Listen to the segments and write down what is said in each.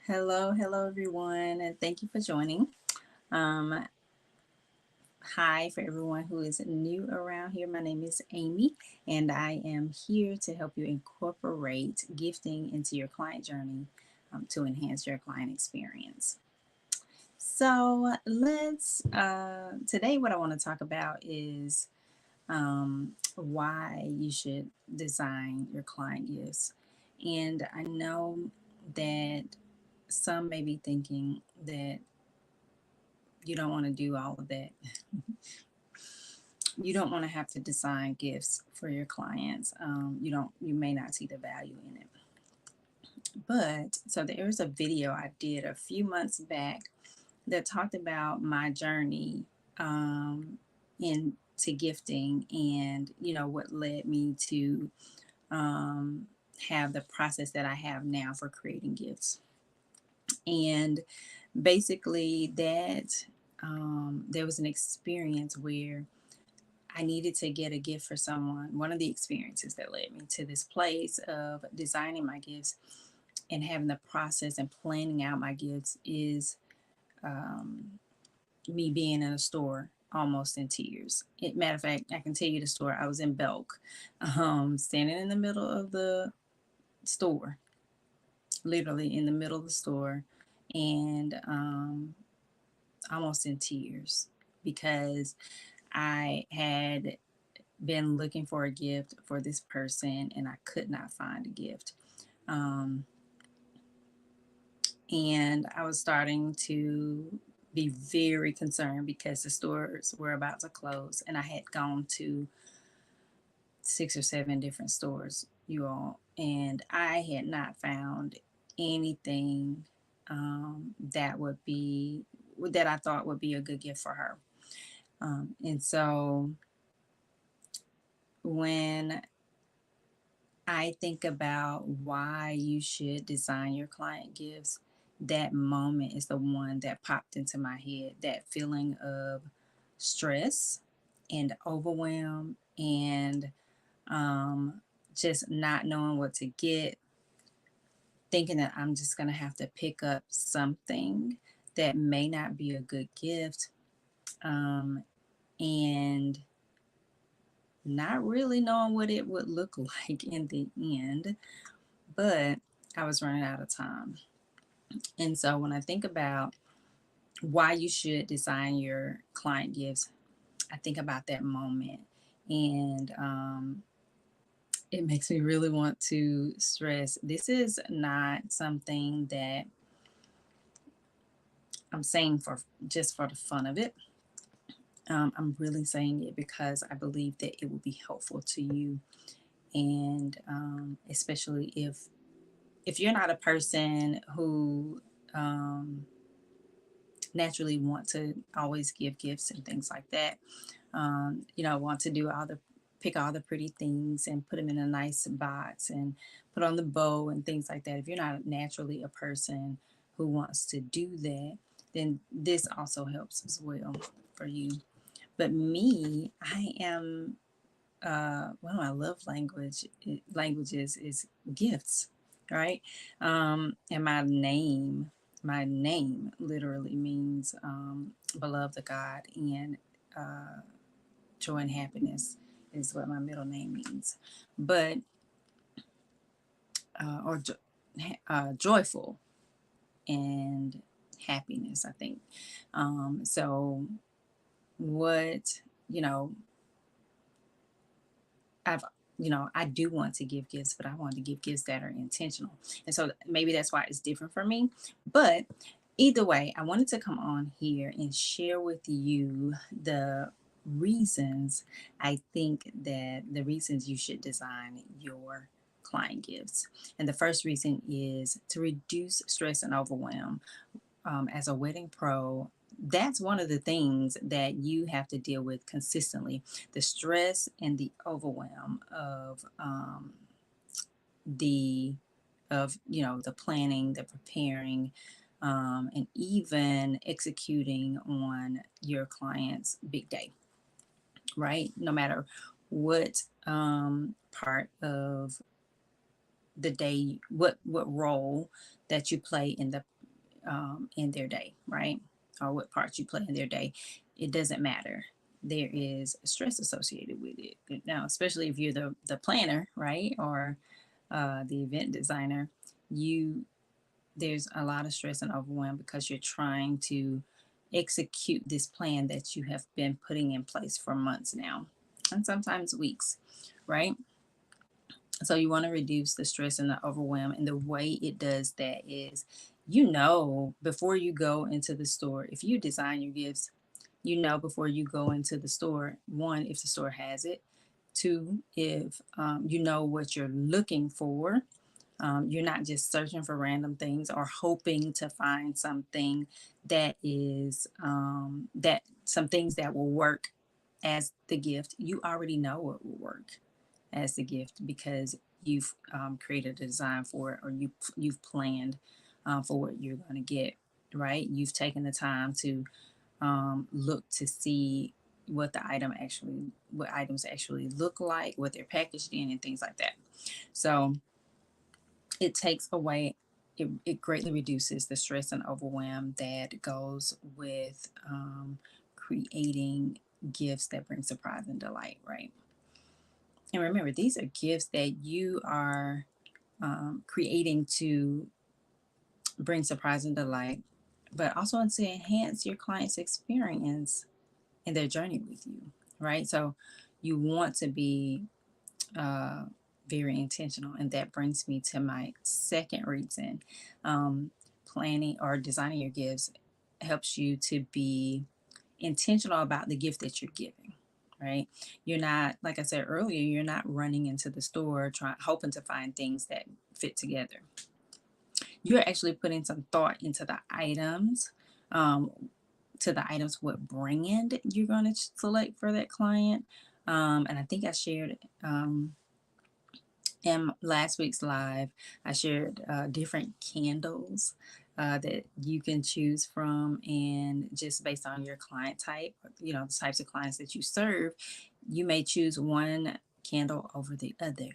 Hello everyone, and thank you for joining. Um, Hi for everyone who is new around here. My name is Amy, and I am here to help you incorporate gifting into your client journey to enhance your client experience. So, today, what I want to talk about is why you should design your client gifts. And I know that some may be thinking that you don't want to do all of that. You don't want to have to design gifts for your clients. You may not see the value in it. But so there was a video I did a few months back that talked about my journey into gifting and, what led me to um, have the process that I have now for creating gifts. And basically, there was an experience where I needed to get a gift for someone. One of the experiences that led me to this place of designing my gifts and having the process and planning out my gifts is um, me being in a store almost in tears. Matter of fact, I can tell you the story. I was in Belk, standing in the middle of the store, literally in the middle of the store, and almost in tears because I had been looking for a gift for this person and I could not find a gift. Um, and I was starting to be very concerned because the stores were about to close and I had gone to 6 or 7 different stores, you all, and I had not found anything that I thought would be a good gift for her. And so when I think about why you should design your client gifts, that moment is the one that popped into my head. That feeling of stress and overwhelm and um, just not knowing what to get, thinking that I'm just going to have to pick up something that may not be a good gift. Um, and not really knowing what it would look like in the end, but I was running out of time. And so when I think about why you should design your client gifts, I think about that moment. And it makes me really want to stress this is not something that I'm saying for just for the fun of it. I'm really saying it because I believe that it will be helpful to you. And especially if you're not a person who naturally want to always give gifts and things like that, want to do pick all the pretty things and put them in a nice box and put on the bow and things like that. If you're not naturally a person who wants to do that, then this also helps as well for you. But me, I am one of my love languages is gifts, right? And my name literally means beloved of God, and uh, joy and happiness is what my middle name means. But or joyful and happiness, I think. So what you know, I've I do want to give gifts, but I want to give gifts that are intentional, and so maybe that's why it's different for me. But either way, I wanted to come on here and share with you the reasons I think that the reasons you should design your client gifts. And the first reason is to reduce stress and overwhelm. As a wedding pro, that's one of the things that you have to deal with consistently, the stress and the overwhelm of the the planning, the preparing, and even executing on your client's big day, right? No matter what part of the day, what role that you play in in their day, right? Or what part you play in their day. It doesn't matter. There is stress associated with it. Now, especially if you're the planner, right? Or the event designer, you there's a lot of stress and overwhelm because you're trying to execute this plan that you have been putting in place for months now, and sometimes weeks, right? So you want to reduce the stress and the overwhelm. And the way it does that is, before you go into the store, if you design your gifts, before you go into the store, one, if the store has it, two, if you know what you're looking for. You're not just searching for random things or hoping to find something that is that some things that will work as the gift. You already know what will work as the gift because you've created a design for it, or you've planned for what you're going to get. Right? You've taken the time to look to see what items actually look like, what they're packaged in, and things like that. So it takes away, it greatly reduces the stress and overwhelm that goes with creating gifts that bring surprise and delight, right? And remember, these are gifts that you are creating to bring surprise and delight, but also to enhance your client's experience in their journey with you, right? So you want to be uh, very intentional. And that brings me to my second reason. Planning or designing your gifts helps you to be intentional about the gift that you're giving. Right? You're not, like I said earlier, you're not running into the store trying hoping to find things that fit together. You're actually putting some thought into the items, um, what brand you're going to select for that client. And I think I shared in last week's live, I shared different candles that you can choose from, and just based on your client type, the types of clients that you serve, you may choose one candle over the other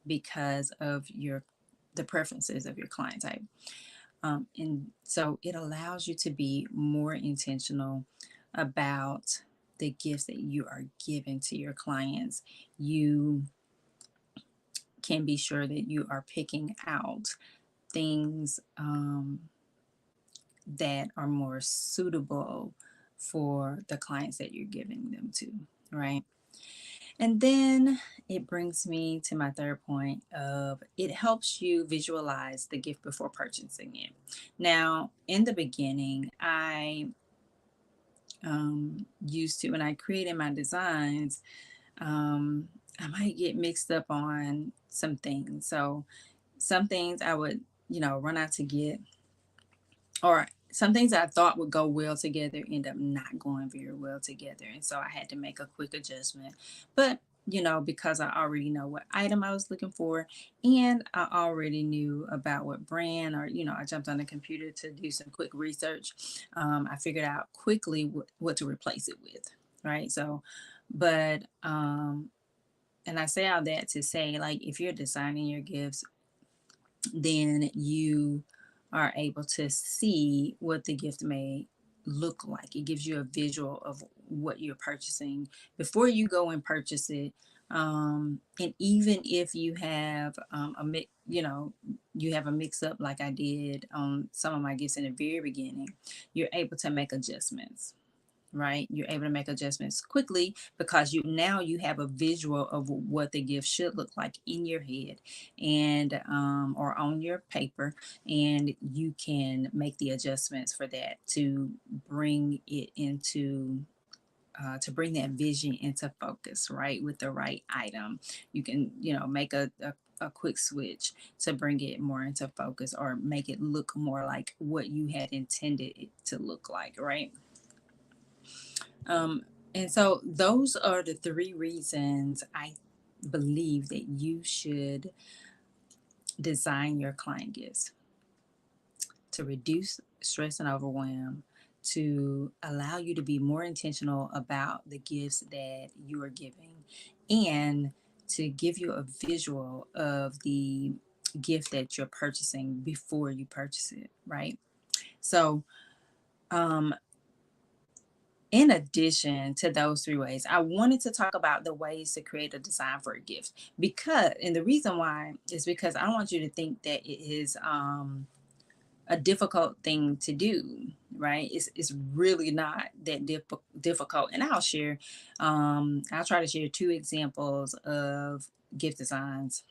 because of the preferences of your client type. And so it allows you to be more intentional about the gifts that you are giving to your clients. You can be sure that you are picking out things that are more suitable for the clients that you're giving them to, right? And then it brings me to my third point of it helps you visualize the gift before purchasing it. Now, in the beginning, I used to, when I created my designs, I might get mixed up on some things. So some things I would, run out to get, or some things I thought would go well together end up not going very well together. And so I had to make a quick adjustment. But, because I already know what item I was looking for, and I already knew about what brand, or, I jumped on the computer to do some quick research. I figured out quickly what to replace it with. Right. So, but, and I say all that to say, like, if you're designing your gifts, then you are able to see what the gift may look like. It gives you a visual of what you're purchasing before you go and purchase it. And even if you have you have a mix up like I did on some of my gifts in the very beginning, you're able to make adjustments, right? You're able to make adjustments quickly because you have a visual of what the gift should look like in your head, and or on your paper, and you can make the adjustments for that to bring it into to bring that vision into focus, right? With the right item, you can make a quick switch to bring it more into focus, or make it look more like what you had intended it to look like, right? Um, and so those are the three reasons I believe that you should design your client gifts: to reduce stress and overwhelm, to allow you to be more intentional about the gifts that you are giving, and to give you a visual of the gift that you're purchasing before you purchase it, right? So, um, in addition to those three ways, I wanted to talk about the ways to create a design for a gift. Because, and the reason why is because I don't want you to think that it is a difficult thing to do, right? It's really not that difficult. And I'll try to share two examples of gift designs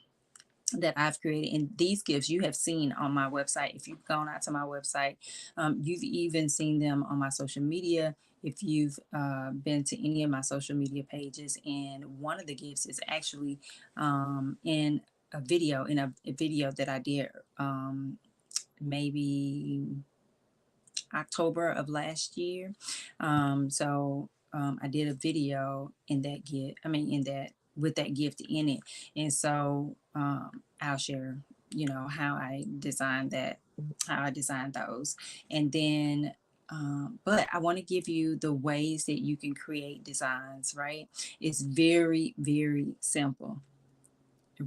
that I've created. And these gifts you have seen on my website. If you've gone out to my website, you've even seen them on my social media. If you've been to any of my social media pages, and one of the gifts is actually in a video that I did maybe October of last year. I did a video in that gift. I mean, in that with that gift in it, and so I'll share, how I designed that, how I designed those, and then. But I want to give you the ways that you can create designs, right? It's very, very simple.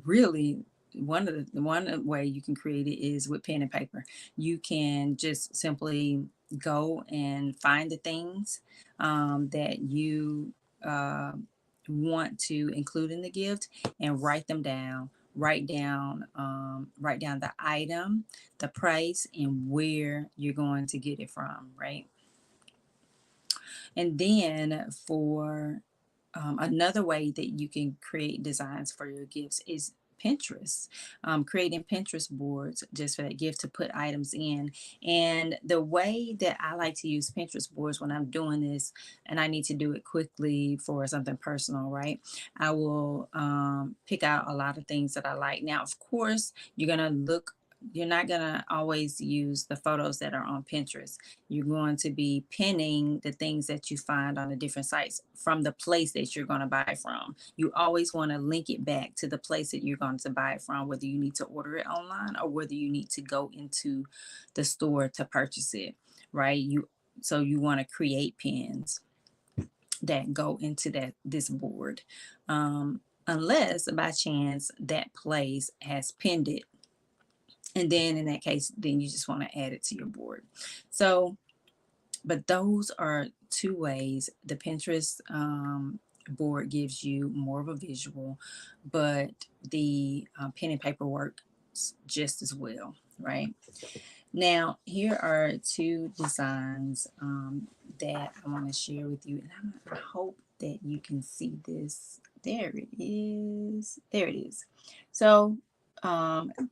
Really, one way you can create it is with pen and paper. You can just simply go and find the things that you uh, want to include in the gift and write them down. Write down the item, the price, and where you're going to get it from, right? And then for another way that you can create designs for your gifts is Pinterest, creating Pinterest boards just for that gift to put items in. And the way that I like to use Pinterest boards when I'm doing this, and I need to do it quickly for something personal, right? I will pick out a lot of things that I like. Now, of course, you're not going to always use the photos that are on Pinterest. You're going to be pinning the things that you find on the different sites from the place that you're going to buy from. You always want to link it back to the place that you're going to buy it from, whether you need to order it online or whether you need to go into the store to purchase it, right? You want to create pins that go into this board. Unless by chance that place has pinned it, and then in that case, then you just want to add it to your board. So but those are two ways. The Pinterest board gives you more of a visual, but the pen and paper works just as well, right? Now, here are two designs that I want to share with you, and I hope that you can see this. There it is. There it is. So,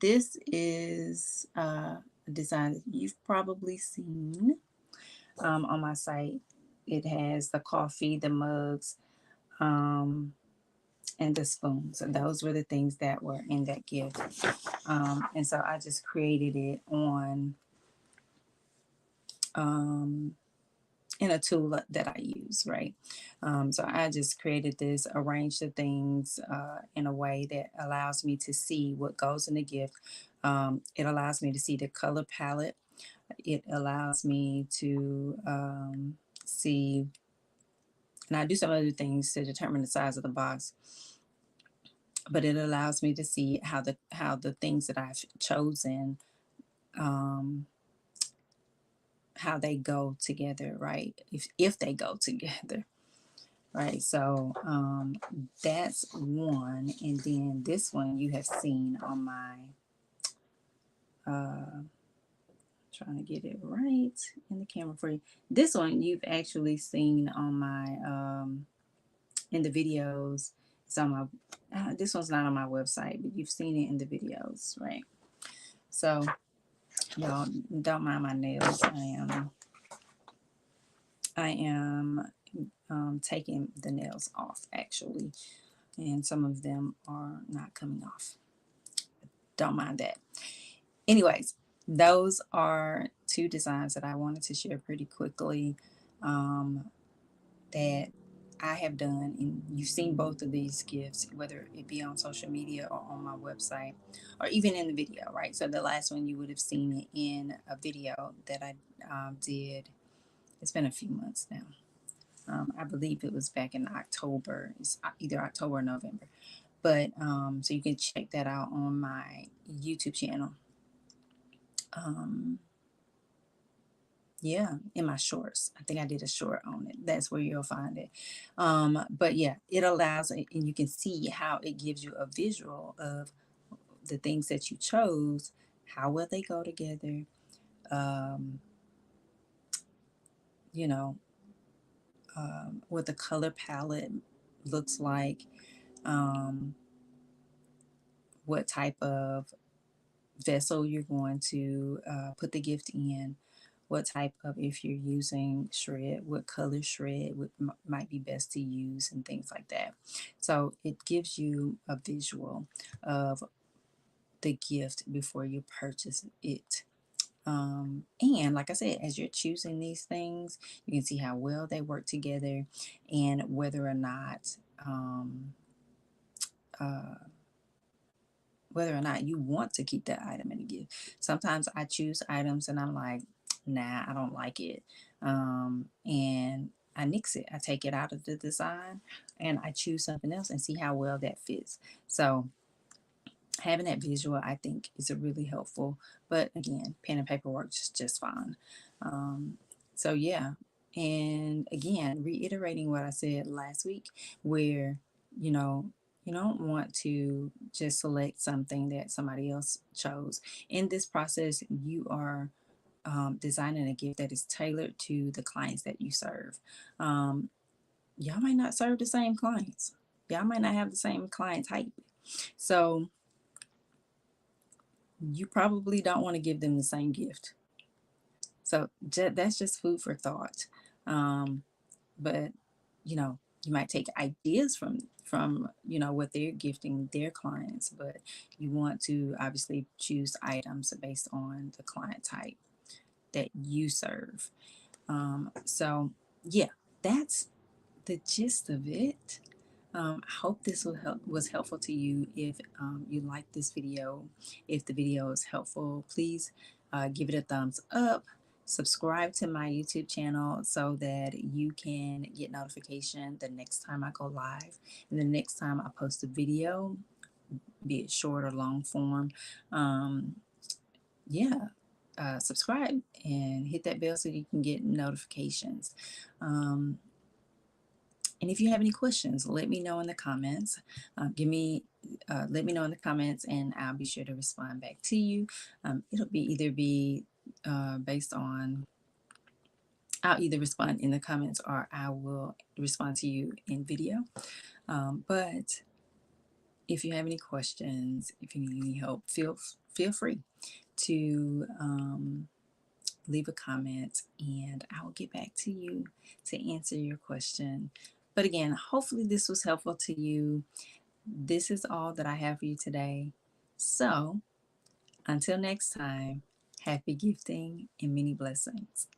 this is a design that you've probably seen on my site. It has the coffee, the mugs, um, and the spoons. And those were the things that were in that gift. And so I just created it on um, in a tool that I use, right? So I just created this, arranged the things in a way that allows me to see what goes in the gift. It allows me to see the color palette. It allows me to see, and I do some other things to determine the size of the box, but it allows me to see how the things that I've chosen, um, how they go together, right? If they go together, right? So that's one, and then this one you have seen on my. Trying to get it right in the camera for you. This one you've actually seen on my in the videos. It's on my this one's not on my website, but you've seen it in the videos, right? So y'all don't mind my nails. I am taking the nails off actually, and some of them are not coming off. Don't mind that. Anyways, those are two designs that I wanted to share pretty quickly that I have done, and you've seen both of these gifts, whether it be on social media or on my website, or even in the video, right? So the last one you would have seen it in a video that I did. It's been a few months now. I believe it was back in October. It's either October or November. But so you can check that out on my YouTube channel. Um, Yeah, in my shorts. I think I did a short on it. That's where you'll find it. But yeah, it allows, and you can see how it gives you a visual of the things that you chose, how will they go together, um, you know, what the color palette looks like, um, what type of vessel you're going to put the gift in, what type of, if you're using shred, what color shred might be best to use, and things like that. So it gives you a visual of the gift before you purchase it. And like I said, as you're choosing these things, you can see how well they work together and uh, whether or not you want to keep that item in a gift. Sometimes I choose items and I'm like, nah, I don't like it. And I nix it. I take it out of the design and I choose something else and see how well that fits. So having that visual, I think, is a really helpful. But again, pen and paper works just fine. Um, so yeah, and again, reiterating what I said last week, where you know you don't want to just select something that somebody else chose. In this process, you are designing a gift that is tailored to the clients that you serve. Um, y'all might not serve the same clients. Y'all might not have the same client type. So you probably don't want to give them the same gift. So that's just food for thought. Um, but you might take ideas from what they're gifting their clients, but you want to obviously choose items based on the client type that you serve. So yeah, that's the gist of it. I hope this was helpful to you. If you like this video, if the video is helpful, please give it a thumbs up. Subscribe to my YouTube channel so that you can get notification the next time I go live and the next time I post a video, be it short or long form. Um, yeah, subscribe and hit that bell so you can get notifications. Um, and if you have any questions, let me know in the comments. Let me know in the comments, and I'll be sure to respond back to you. It'll be based on. I'll either respond in the comments or I will respond to you in video. But if you have any questions, if you need any help, feel free to leave a comment, and I will get back to you to answer your question. But again, hopefully this was helpful to you. This is all that I have for you today. So until next time, happy gifting and many blessings.